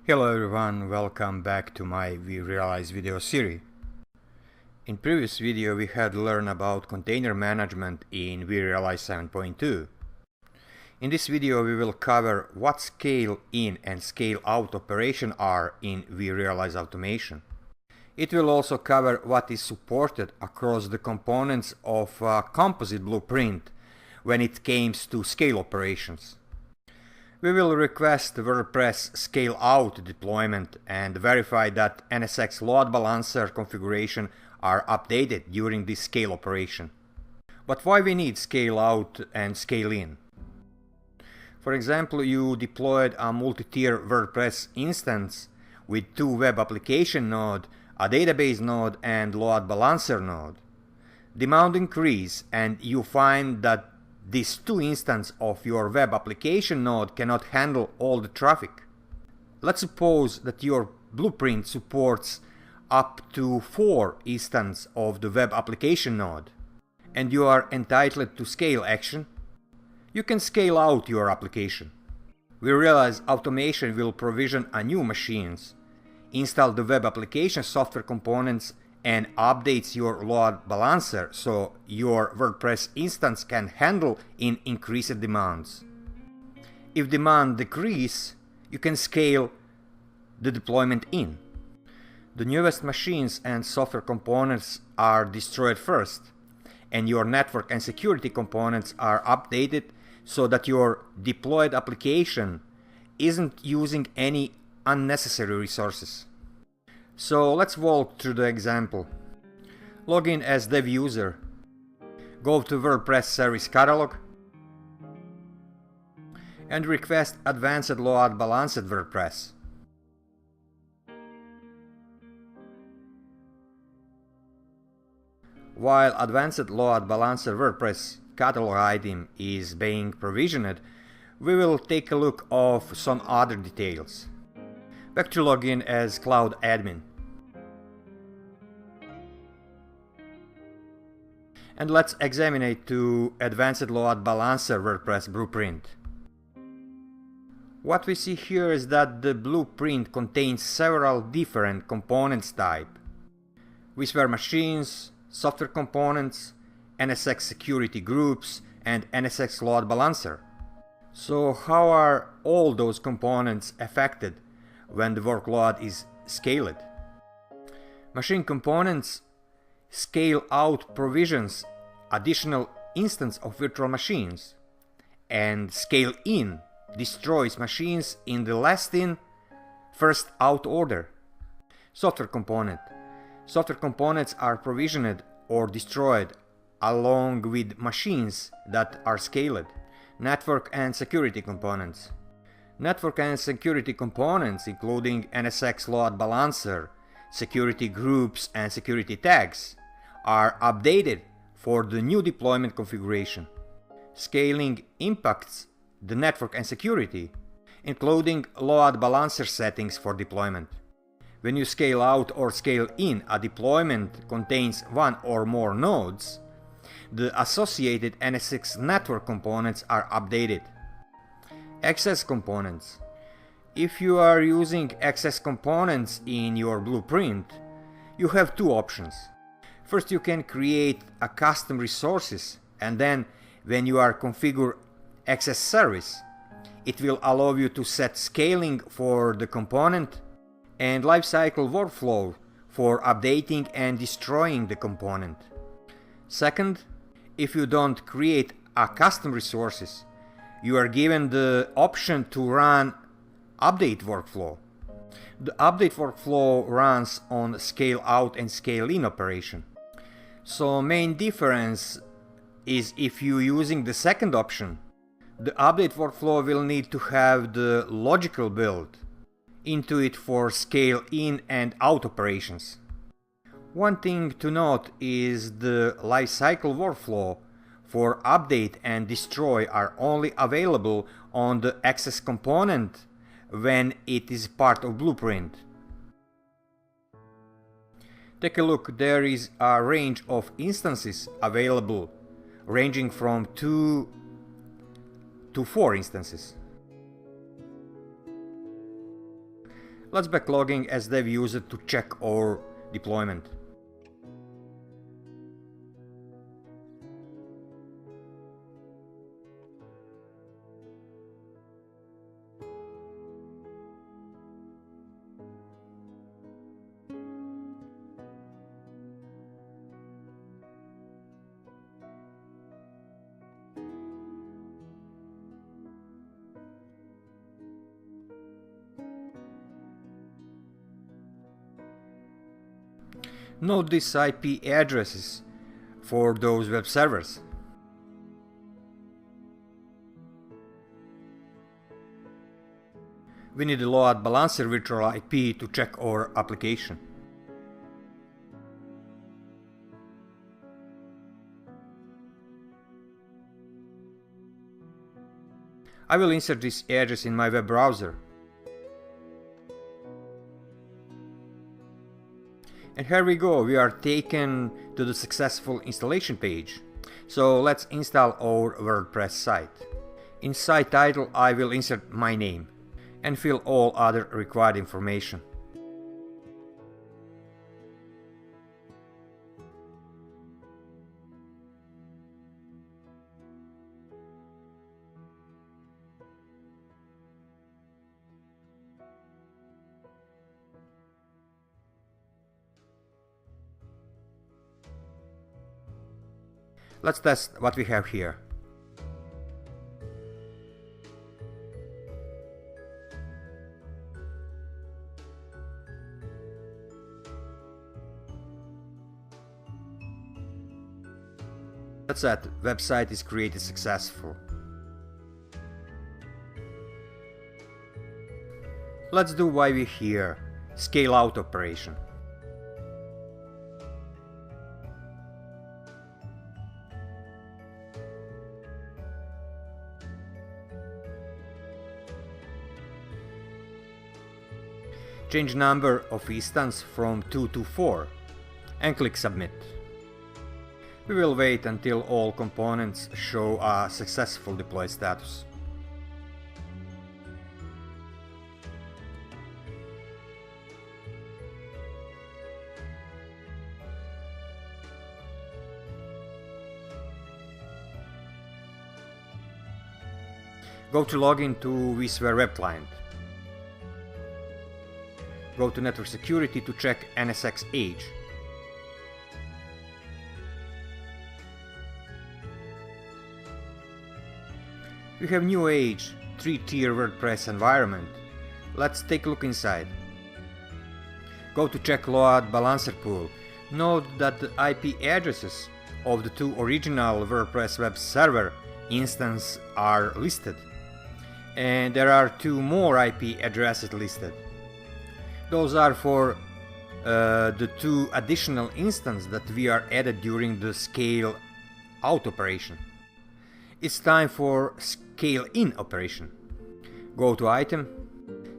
Hello everyone, welcome back to my vRealize video series. In previous video we had learned about container management in vRealize 7.2. In this video we will cover what scale in and scale out operation are in vRealize automation. It will also cover what is supported across the components of a composite blueprint when it comes to scale operations. We will request Wordpress scale out deployment and verify that NSX Load Balancer configuration are updated during this scale operation. But why we need scale out and scale in? For example, you deployed a multi-tier Wordpress instance with two web application node, a database node and load balancer node. Demand increase and you find that these two instances of your web application node cannot handle all the traffic. Let's suppose that your blueprint supports up to 4 instances of the web application node and you are entitled to scale action. You can scale out your application. vRealize automation will provision a new machines, install the web application software components and updates your load balancer so your WordPress instance can handle in increased demands. If demand decrease, you can scale the deployment in. The newest machines and software components are destroyed first, and your network and security components are updated so that your deployed application isn't using any unnecessary resources. So let's walk through the example. Log in as dev user. Go to WordPress service catalog and request Advanced Load Balancer WordPress. While Advanced Load Balancer WordPress catalog item is being provisioned, we will take a look of some other details. Back to login as Cloud Admin. And let's examine to Advanced Load Balancer WordPress blueprint. What we see here is that the blueprint contains several different components type: vSphere machines, software components, NSX security groups, and NSX Load Balancer. So how are all those components affected when the workload is scaled? Machine components scale out provisions additional instance of virtual machines, and scale in destroys machines in the last in, first out order. Software components are provisioned or destroyed along with machines that are scaled. Network and security components. Network and security components, including NSX Load Balancer, security groups and security tags, are updated for the new deployment configuration. Scaling impacts the network and security, including load balancer settings for deployment. When you scale out or scale in, a deployment contains one or more nodes, the associated NSX network components are updated. Access components. If you are using access components in your blueprint, you have two options. First, you can create a custom resources, and then when you are configure access service, it will allow you to set scaling for the component and lifecycle workflow for updating and destroying the component. Second, if you don't create a custom resources, you are given the option to run update workflow. The update workflow runs on scale out and scale in operation. So main difference is if you're using the second option, the update workflow will need to have the logical build into it for scale in and out operations. One thing to note is the lifecycle workflow for update and destroy are only available on the access component when it is part of blueprint. Take a look, there is a range of instances available ranging from 2 to 4 instances. Let's backlogging as dev user to check our deployment. Note these IP addresses for those web servers. We need a load balancer virtual IP to check our application. I will insert this address in my web browser. And here we go, we are taken to the successful installation page. So let's install our WordPress site. In site title I will insert my name and fill all other required information. Let's test what we have here. That's it, website is created successful. Let's do why we're here, scale out operation. Change number of instance from 2 to 4 and click submit. We will wait until all components show a successful deploy status. Go to login to vSphere web client. Go to network security to check NSX age. We have new age, 3-tier WordPress environment. Let's take a look inside. Go to check load balancer pool. Note that the IP addresses of the two original WordPress web server instances are listed. And there are two more IP addresses listed. Those are for the two additional instances that we are added during the scale out operation. It's time for scale in operation. Go to item,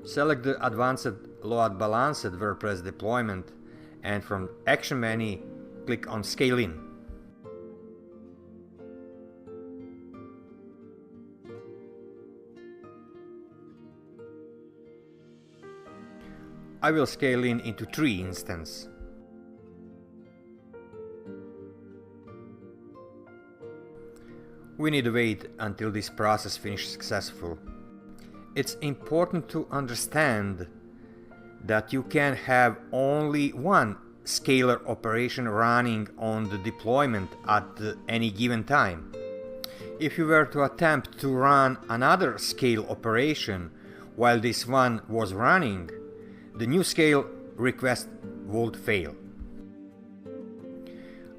select the advanced load balanced WordPress deployment, and from action menu click on scale in. I will scale in into 3 instances. We need to wait until this process finishes successful. It's important to understand that you can have only one scalar operation running on the deployment at any given time. If you were to attempt to run another scale operation while this one was running, the new scale request would fail.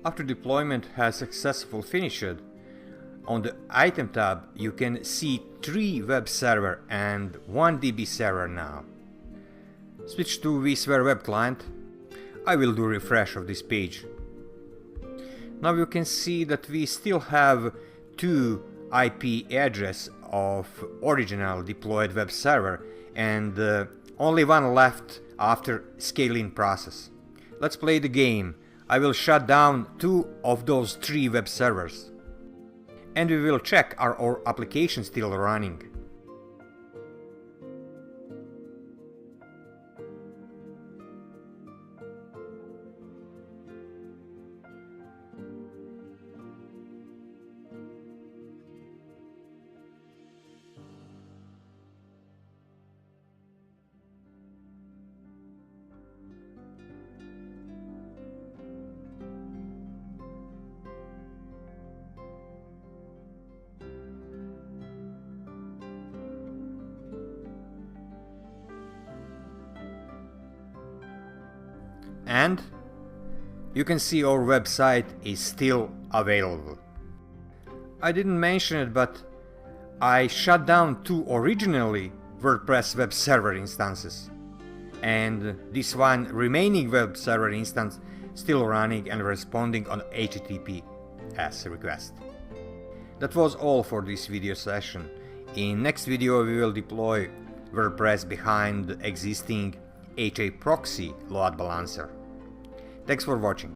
After deployment has successfully finished, on the item tab you can see 3 web server and 1 DB server now. Switch to vSphere web client. I will do refresh of this page. Now you can see that we still have 2 IP address of original deployed web server and only one left after scaling process. Let's play the game. I will shut down 2 of those 3 web servers. And we will check are our applications still running. and you can see our website is still available. I didn't mention it, but I shut down 2 originally WordPress web server instances, and this one remaining web server instance still running and responding on HTTP as a request. That was all for this video session. In next video we will deploy WordPress behind the existing HA proxy load balancer. Thanks for watching.